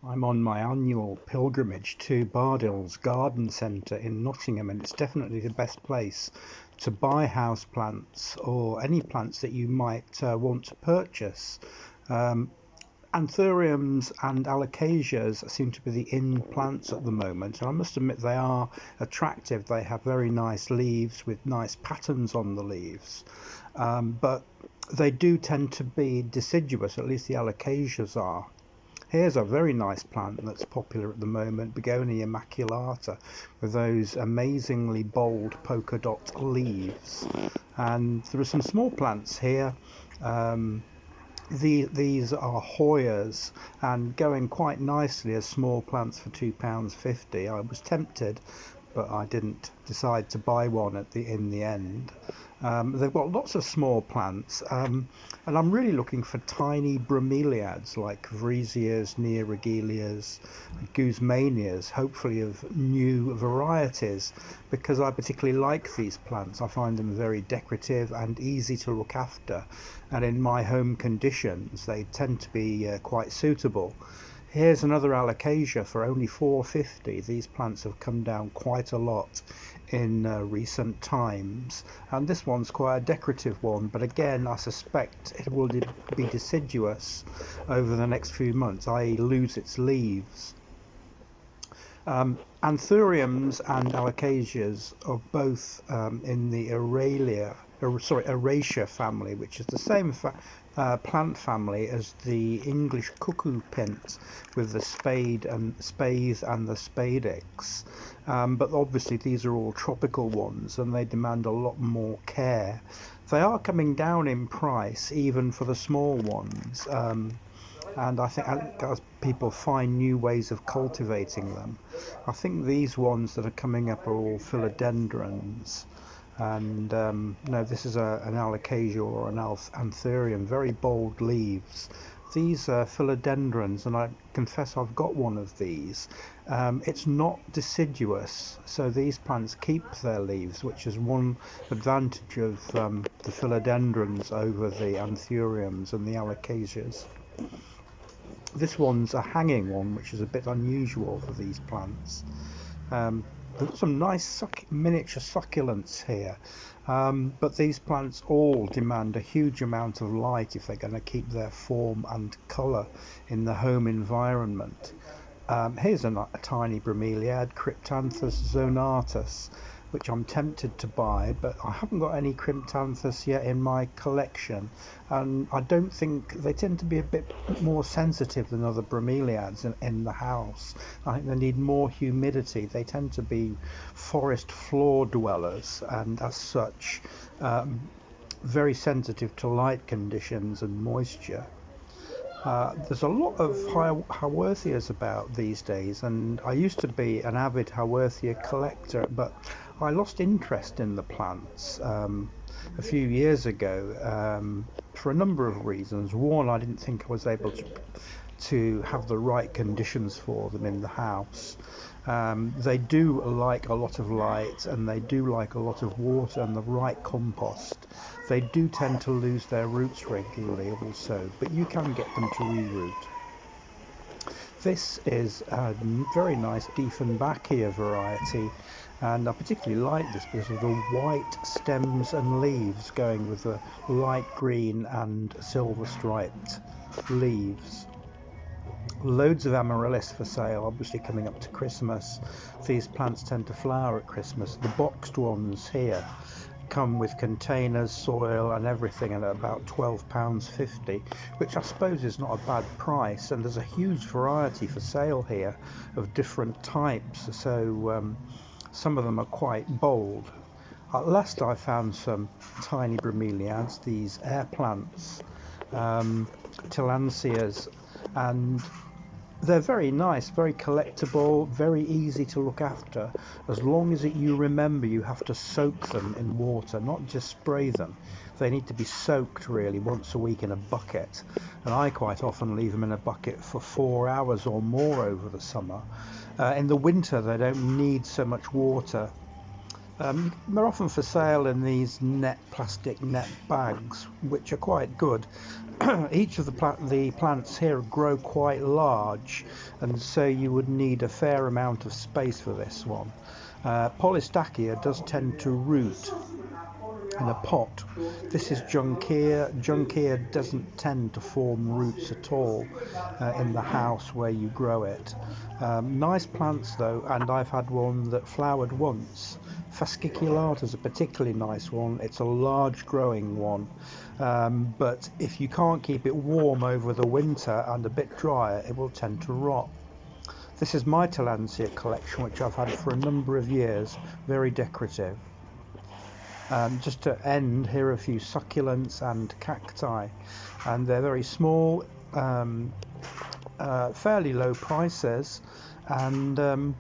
I'm on my annual pilgrimage to Bardill's garden centre in Nottingham, and it's definitely the best place to buy house plants or any plants that you might want to purchase. Um, Anthuriums and Alocasias seem to be the in plants at the moment, and I must admit they are attractive. They have very nice leaves with nice patterns on the leaves, but they do tend to be deciduous, at least the Alocasias are. Here's a very nice plant that's popular at the moment, Begonia maculata, with those amazingly bold polka dot leaves. And there are some small plants here. Um, these are Hoyas and going quite nicely as small plants for £2.50. I was tempted, but I didn't decide to buy one in the end. They've got lots of small plants, and I'm really looking for tiny bromeliads like Haworthias, Neoregelias, Guzmanias, hopefully of new varieties, because I particularly like these plants. I find them very decorative and easy to look after, and in my home conditions they tend to be quite suitable. Here's another Alocasia for only 4.50. These plants have come down quite a lot in recent times, and this one's quite a decorative one, but again I suspect it will be deciduous over the next few months, i.e. lose its leaves. Anthuriums and Alocasias are both in the Araceae family, which is the same plant family as the English cuckoo pint with the spathes and the spadix. But obviously these are all tropical ones and they demand a lot more care. They are coming down in price even for the small ones. And I think as people find new ways of cultivating them, I think these ones that are coming up are all philodendrons. And no, this is an alocasia or an anthurium, very bold leaves. These are philodendrons, and I confess I've got one of these. It's not deciduous, so these plants keep their leaves, which is one advantage of the philodendrons over the anthuriums and the alocasias. This one's a hanging one, which is a bit unusual for these plants. There's some nice miniature succulents here, but these plants all demand a huge amount of light if they're going to keep their form and colour in the home environment. Here's a tiny bromeliad, Cryptanthus zonatus, which I'm tempted to buy, but I haven't got any Cryptanthus yet in my collection, and I don't think they tend to be a bit more sensitive than other bromeliads in the house. I think they need more humidity. They tend to be forest floor dwellers, and as such very sensitive to light conditions and moisture. There's a lot of Haworthias about these days, and I used to be an avid Haworthia collector, but I lost interest in the plants a few years ago for a number of reasons. One, I didn't think I was able to have the right conditions for them in the house. They do like a lot of light and they do like a lot of water and the right compost. They do tend to lose their roots regularly also, but you can get them to reroot. This is a very nice Diefenbachia variety, and I particularly like this because of the white stems and leaves going with the light green and silver striped leaves. Loads of amaryllis for sale, obviously coming up to Christmas. These plants tend to flower at Christmas. The boxed ones here come with containers, soil and everything at about £12.50, which I suppose is not a bad price, and there's a huge variety for sale here of different types, so some of them are quite bold. At last I found some tiny bromeliads, these air plants, Tillandsias, and they're very nice, very collectible, very easy to look after, as long as you remember you have to soak them in water, not just spray them. They need to be soaked really once a week in a bucket, and I quite often leave them in a bucket for 4 hours or more over the summer. In the winter they don't need so much water. They're often for sale in these plastic net bags, which are quite good. Each of the plants here grow quite large, and so you would need a fair amount of space for this one. Polystachya does tend to root in a pot. This is Junkia. Junkia doesn't tend to form roots at all in the house where you grow it. Nice plants though, and I've had one that flowered once. Fasciculata is a particularly nice one. It's a large growing one, but if you can't keep it warm over the winter and a bit drier, it will tend to rot. This is my Tillandsia collection, which I've had for a number of years, very decorative. Just to end, here are a few succulents and cacti, and they're very small, fairly low prices, and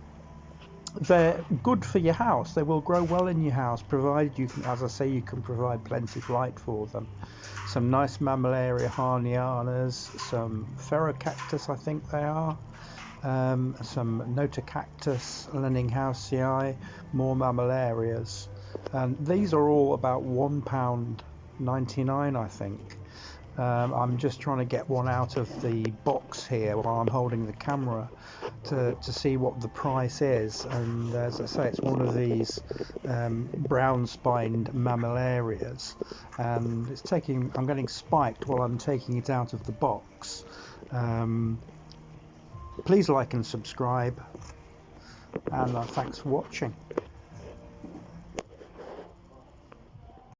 they're good for your house. They will grow well in your house, provided you can, as I say, you can provide plenty of light for them. Some nice Mammillaria harnianas, some Ferrocactus, I think they are, some Notocactus, Lenninghausii, more Mammillarias. And these are all about £1.99, I think. I'm just trying to get one out of the box here while I'm holding the camera to see what the price is. And as I say, it's one of these brown-spined Mammillarias, and I'm getting spiked while I'm taking it out of the box. Please like and subscribe, and thanks for watching.